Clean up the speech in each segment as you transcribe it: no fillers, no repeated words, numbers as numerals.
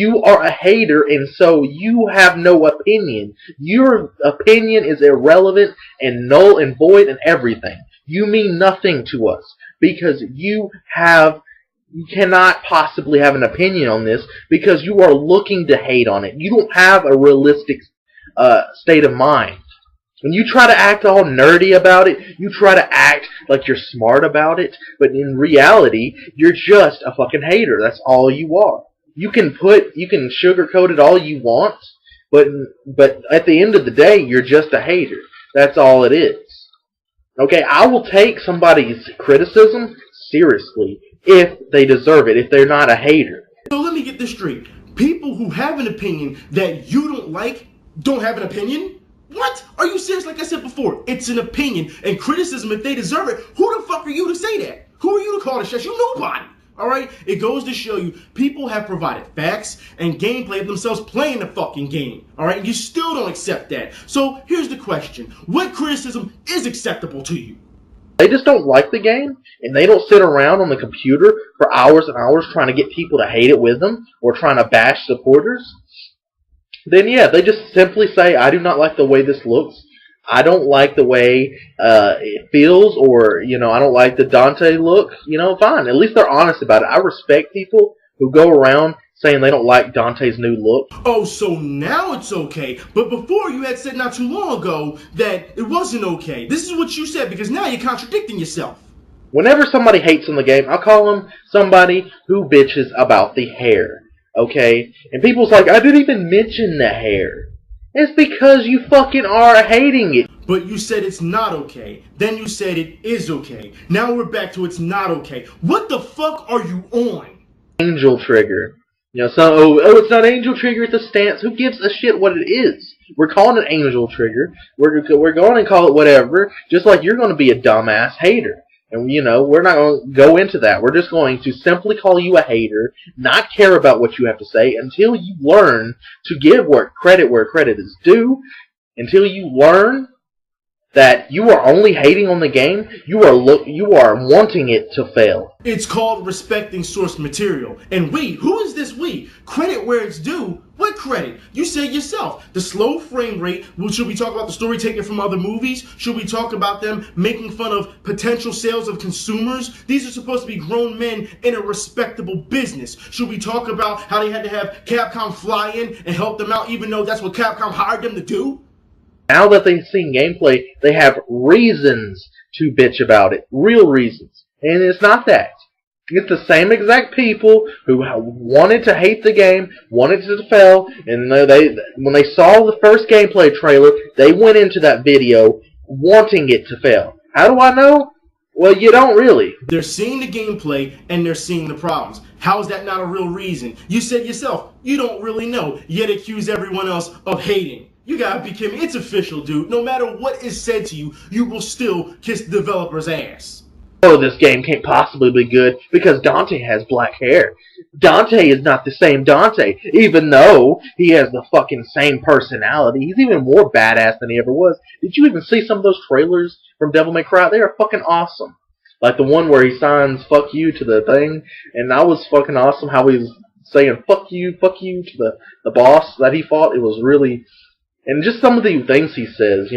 You are a hater, and so you have no opinion. Your opinion is irrelevant and null and void and everything. You mean nothing to us because you cannot possibly have an opinion on this because you are looking to hate on it. You don't have a realistic state of mind. When you try to act all nerdy about it, you try to act like you're smart about it, but in reality, you're just a fucking hater. That's all you are. You can sugarcoat it all you want, but at the end of the day, you're just a hater. That's all it is. Okay, I will take somebody's criticism seriously if they deserve it, if they're not a hater. So let me get this straight. People who have an opinion that you don't like don't have an opinion? What? Are you serious? Like I said before, it's an opinion, and criticism, if they deserve it, who the fuck are you to say that? Who are you to call the shots? You nobody. Alright? It goes to show you, people have provided facts and gameplay of themselves playing the fucking game. Alright? And you still don't accept that. So here's the question. What criticism is acceptable to you? They just don't like the game, and they don't sit around on the computer for hours and hours trying to get people to hate it with them, or trying to bash supporters. Then yeah, they just simply say, I do not like the way this looks. I don't like the way it feels, or, I don't like the Dante look. Fine. At least they're honest about it. I respect people who go around saying they don't like Dante's new look. Oh, so now it's okay. But before you had said not too long ago that it wasn't okay. This is what you said, because now you're contradicting yourself. Whenever somebody hates on the game, I call them somebody who bitches about the hair. Okay? And people's like, I didn't even mention the hair. It's because you fucking are hating it. But you said it's not okay. Then you said it is okay. Now we're back to it's not okay. What the fuck are you on? Angel trigger. It's not angel trigger, it's a stance. Who gives a shit what it is? We're calling it angel trigger. We're going to call it whatever, just like you're going to be a dumbass hater. And, we're not going to go into that. We're just going to simply call you a hater, not care about what you have to say, until you learn to give credit where credit is due, until you learn that you are only hating on the game, you are wanting it to fail. It's called respecting source material. And we, who is this we? Credit where it's due. What credit? You said yourself. The slow frame rate. Well, should we talk about the story taken from other movies? Should we talk about them making fun of potential sales of consumers? These are supposed to be grown men in a respectable business. Should we talk about how they had to have Capcom fly in and help them out, even though that's what Capcom hired them to do? Now that they've seen gameplay, they have reasons to bitch about it. Real reasons. And it's not that. It's the same exact people who wanted to hate the game, wanted it to fail, and when they saw the first gameplay trailer, they went into that video wanting it to fail. How do I know? Well, you don't really. They're seeing the gameplay and they're seeing the problems. How is that not a real reason? You said yourself, you don't really know, yet accuse everyone else of hating. You gotta be kidding me. It's official, dude. No matter what is said to you, you will still kiss the developer's ass. Oh, this game can't possibly be good because Dante has black hair. Dante is not the same Dante, even though he has the fucking same personality. He's even more badass than he ever was. Did you even see some of those trailers from Devil May Cry? They are fucking awesome. Like the one where he signs "fuck you" to the thing, and that was fucking awesome. How he was saying fuck you" to the boss that he fought. It was really. And just some of the things he says,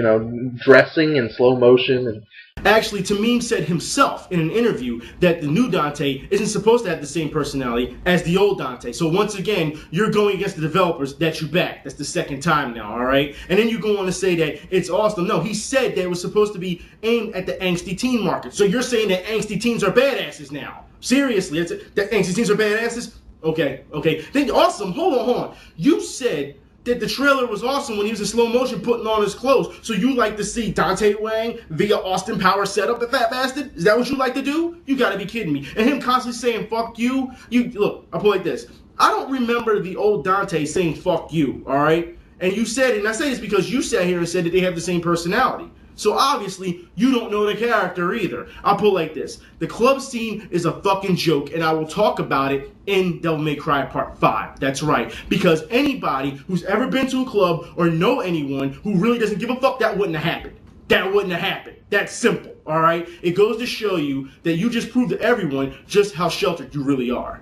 dressing in slow motion. And actually, Tamim said himself in an interview that the new Dante isn't supposed to have the same personality as the old Dante. So once again, you're going against the developers that you back. That's the second time now, all right? And then you go on to say that it's awesome. No, he said that it was supposed to be aimed at the angsty teen market. So you're saying that angsty teens are badasses now. Seriously, that angsty teens are badasses? Okay. Then awesome, hold on. You said that the trailer was awesome when he was in slow motion putting on his clothes. So you like to see Dante Wang via Austin Power setup, the fat bastard? Is that what you like to do? You gotta be kidding me. And him constantly saying fuck you. Look, I'll put it like this. I don't remember the old Dante saying fuck you, alright? And you said, and I say this because you sat here and said that they have the same personality. So obviously, you don't know the character either. I'll put it like this. The club scene is a fucking joke, and I will talk about it in Devil May Cry Part 5. That's right. Because anybody who's ever been to a club or know anyone who really doesn't give a fuck, that wouldn't have happened. That wouldn't have happened. That's simple, alright? It goes to show you that you just proved to everyone just how sheltered you really are.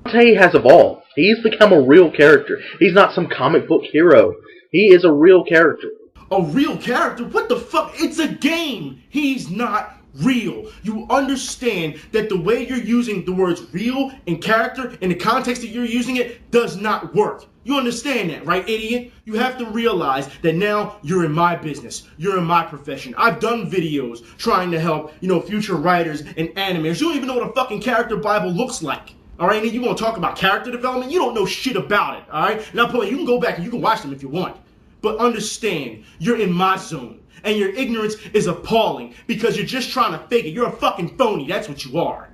Dante has evolved. He's become a real character. He's not some comic book hero. He is a real character. A real character? What the fuck? It's a game. He's not real. You understand that the way you're using the words real and character in the context that you're using it does not work. You understand that, right, idiot? You have to realize that now you're in my business. You're in my profession. I've done videos trying to help, future writers and animators. You don't even know what a fucking character Bible looks like. All right, and you want to talk about character development? You don't know shit about it, all right? Now, you can go back and you can watch them if you want. But understand, you're in my zone. And your ignorance is appalling because you're just trying to fake it. You're a fucking phony. That's what you are.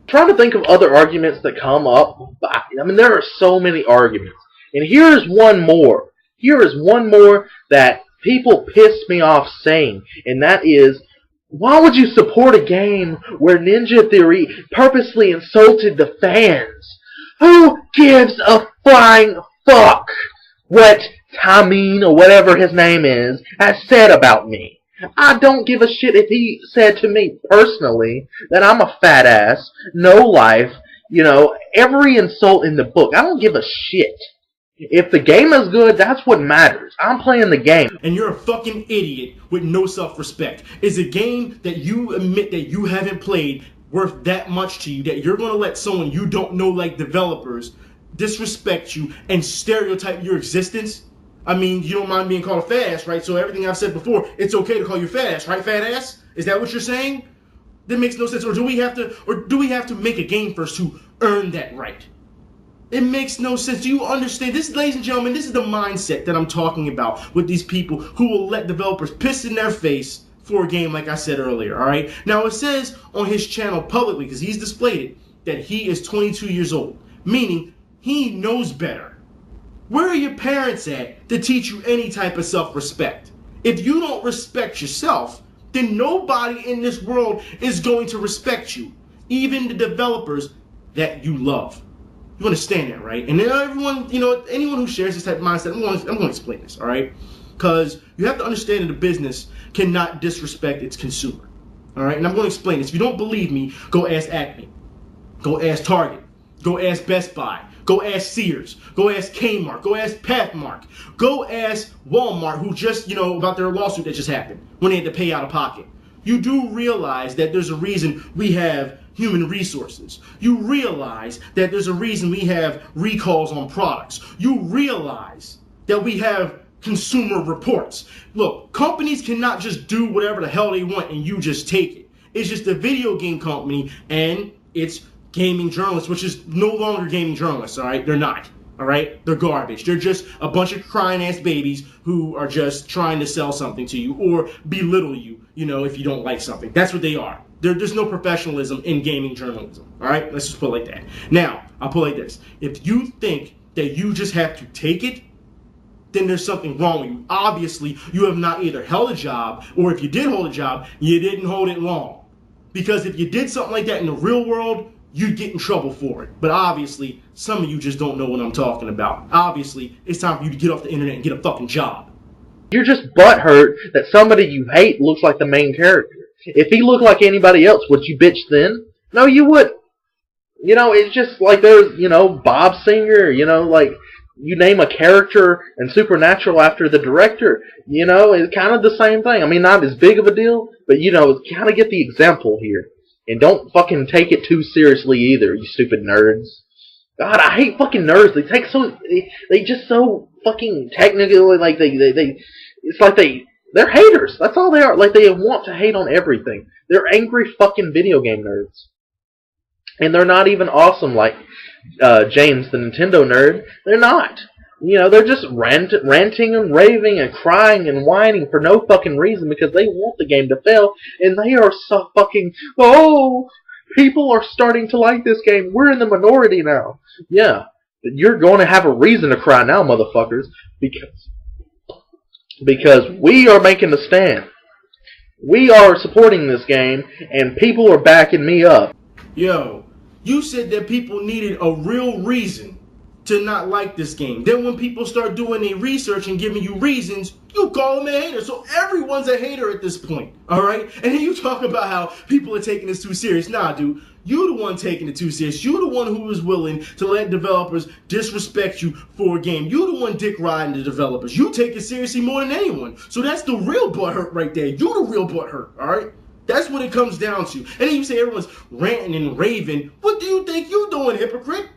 Trying to think of other arguments that come up. I mean, there are so many arguments. And here is one more. Here is one more that people piss me off saying. And that is, why would you support a game where Ninja Theory purposely insulted the fans? Who gives a flying fuck what Tameen, or whatever his name is, has said about me? I don't give a shit if he said to me personally that I'm a fat ass, no life, every insult in the book. I don't give a shit. If the game is good, that's what matters. I'm playing the game. And you're a fucking idiot with no self-respect. Is a game that you admit that you haven't played worth that much to you that you're going to let someone you don't know, like developers, disrespect you and stereotype your existence? I mean, you don't mind being called a fat ass, right? So everything I've said before, it's okay to call you fat ass, right, fat ass? Is that what you're saying? That makes no sense. Or do we have to make a game first to earn that right? It makes no sense. Do you understand? This, ladies and gentlemen, this is the mindset that I'm talking about with these people who will let developers piss in their face for a game, like I said earlier, all right? Now, it says on his channel publicly, because he's displayed it, that he is 22 years old, meaning he knows better. Where are your parents at to teach you any type of self-respect? If you don't respect yourself, then nobody in this world is going to respect you, even the developers that you love. You understand that, right? And then everyone, anyone who shares this type of mindset, I'm going to explain this, all right? Because you have to understand that the business cannot disrespect its consumer, all right? And I'm going to explain this. If you don't believe me, go ask Acme. Go ask Target. Go ask Best Buy. Go ask Sears. Go ask Kmart. Go ask Pathmark. Go ask Walmart, who just, about their lawsuit that just happened when they had to pay out of pocket. You do realize that there's a reason we have human resources. You realize that there's a reason we have recalls on products. You realize that we have consumer reports. Look, companies cannot just do whatever the hell they want and you just take it. It's just a video game company and it's gaming journalists, which is no longer gaming journalists, all right? They're not, all right? They're garbage. They're just a bunch of crying-ass babies who are just trying to sell something to you or belittle you, if you don't like something. That's what they are. There's no professionalism in gaming journalism, all right? Let's just put it like that. Now, I'll put it like this. If you think that you just have to take it, then there's something wrong with you. Obviously, you have not either held a job, or if you did hold a job, you didn't hold it long. Because if you did something like that in the real world, you'd get in trouble for it. But obviously, some of you just don't know what I'm talking about. Obviously, it's time for you to get off the internet and get a fucking job. You're just butthurt that somebody you hate looks like the main character. If he looked like anybody else, would you bitch then? No, you wouldn't. It's just like there's, Bob Singer, like you name a character in Supernatural after the director, it's kind of the same thing. I mean, not as big of a deal, but, kind of get the example here. And don't fucking take it too seriously either, you stupid nerds. God, I hate fucking nerds. They just so fucking technical, like it's like they're haters. That's all they are. Like, they want to hate on everything. They're angry fucking video game nerds. And they're not even awesome like James, the Nintendo nerd. They're not. They're just ranting and raving and crying and whining for no fucking reason because they want the game to fail. And they are so fucking, people are starting to like this game. We're in the minority now. Yeah. You're going to have a reason to cry now, motherfuckers. Because we are making a stand. We are supporting this game, and people are backing me up. Yo, you said that people needed a real reason to not like this game. Then when people start doing their research and giving you reasons, you call them a hater. So everyone's a hater at this point, all right? And then you talk about how people are taking this too serious. Nah, dude, you the one taking it too serious. You the one who was willing to let developers disrespect you for a game. You the one dick riding the developers. You take it seriously more than anyone. So that's the real butthurt right there. You the real butthurt, all right? That's what it comes down to. And then you say everyone's ranting and raving. What do you think you doing, hypocrite?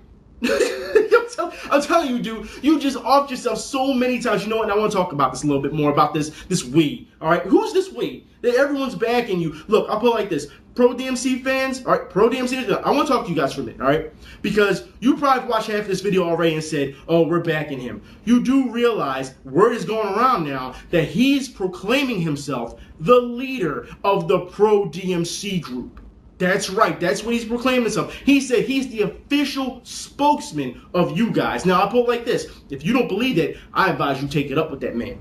I'm telling you, dude, you just offed yourself so many times. You know what? And I want to talk about this a little bit more about this we. All right, who's this we? That everyone's backing you. Look, I'll put it like this: Pro DMC fans, all right, Pro DMC. I want to talk to you guys for a minute, all right? Because you probably watched half of this video already and said, "Oh, we're backing him." You do realize word is going around now that he's proclaiming himself the leader of the Pro DMC group. That's right. That's what he's proclaiming himself. He said he's the official spokesman of you guys. Now, I'll put it like this. If you don't believe that, I advise you take it up with that man.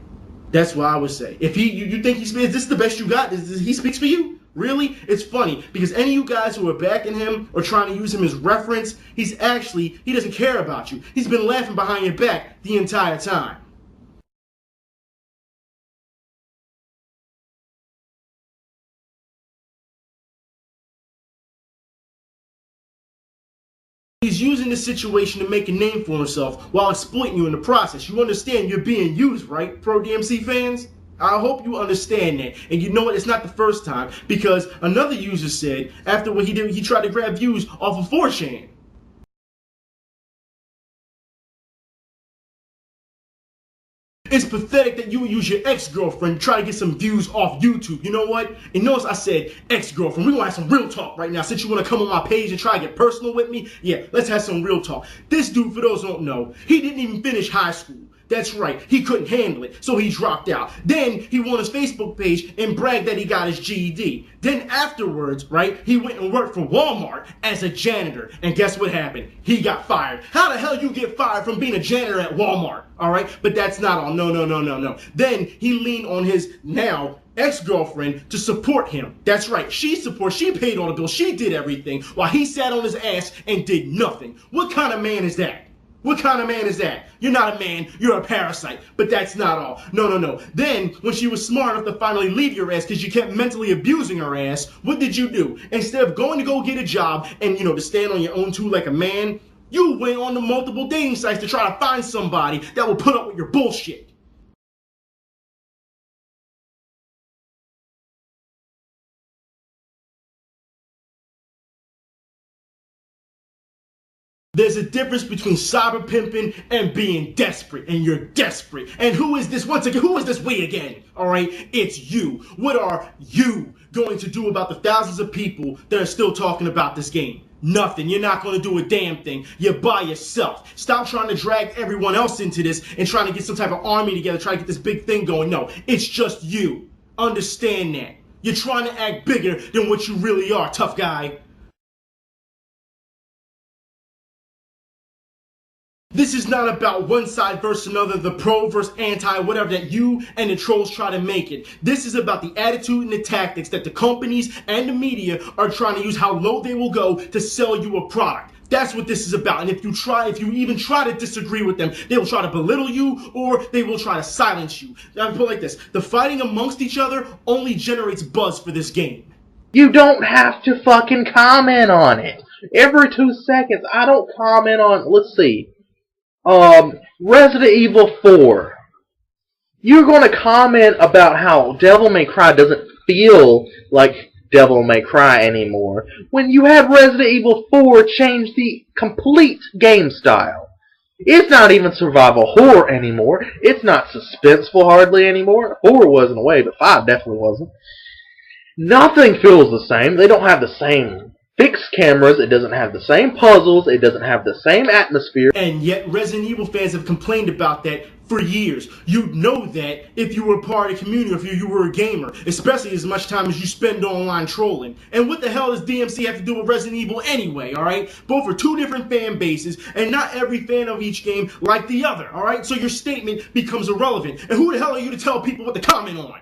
That's what I would say. If you think is this the best you got? He speaks for you? Really? It's funny because any of you guys who are backing him or trying to use him as reference, he doesn't care about you. He's been laughing behind your back the entire time. He's using this situation to make a name for himself while exploiting you in the process. You understand you're being used, right, Pro DMC fans? I hope you understand that. And you know what? It's not the first time, because another user said after what he did, he tried to grab views off of 4chan. It's pathetic that you would use your ex-girlfriend to try to get some views off YouTube. You know what? And notice I said ex-girlfriend. We're going to have some real talk right now. Since you want to come on my page and try to get personal with me, yeah, let's have some real talk. This dude, for those who don't know, he didn't even finish high school. That's right, he couldn't handle it, so he dropped out. Then he won his Facebook page and bragged that he got his GED. Then afterwards, right, he went and worked for Walmart as a janitor. And guess what happened? He got fired. How the hell you get fired from being a janitor at Walmart? All right, but that's not all. No. Then he leaned on his now ex-girlfriend to support him. That's right, she paid all the bills, she did everything, while he sat on his ass and did nothing. What kind of man is that? What kind of man is that? You're not a man, you're a parasite. But that's not all. No. Then, when she was smart enough to finally leave your ass because you kept mentally abusing her ass, what did you do? Instead of going to go get a job and, to stand on your own two like a man, you went on to multiple dating sites to try to find somebody that will put up with your bullshit. There's a difference between cyber pimping and being desperate, and you're desperate. And who is this once again? Who is this we again? All right, it's you. What are you going to do about the thousands of people that are still talking about this game? Nothing. You're not going to do a damn thing. You're by yourself. Stop trying to drag everyone else into this and trying to get some type of army together, try to get this big thing going. No, it's just you. Understand that. You're trying to act bigger than what you really are, tough guy. This is not about one side versus another, the pro versus anti, whatever that you and the trolls try to make it. This is about the attitude and the tactics that the companies and the media are trying to use, how low they will go to sell you a product. That's what this is about. And if you even try to disagree with them, they will try to belittle you or they will try to silence you. Now, I put it like this: the fighting amongst each other only generates buzz for this game. You don't have to fucking comment on it. Every 2 seconds, I don't comment on, let's see. Resident Evil 4. You're going to comment about how Devil May Cry doesn't feel like Devil May Cry anymore when you have Resident Evil 4 change the complete game style. It's not even survival horror anymore. It's not suspenseful hardly anymore. 4 was in a way, but 5 definitely wasn't. Nothing feels the same. They don't have the same fixed cameras, it doesn't have the same puzzles, it doesn't have the same atmosphere. And yet Resident Evil fans have complained about that for years. You'd know that if you were part of the community, or if you were a gamer, especially as much time as you spend online trolling. And what the hell does DMC have to do with Resident Evil anyway, alright? Both are two different fan bases, and not every fan of each game like the other, alright? So your statement becomes irrelevant. And who the hell are you to tell people what to comment on?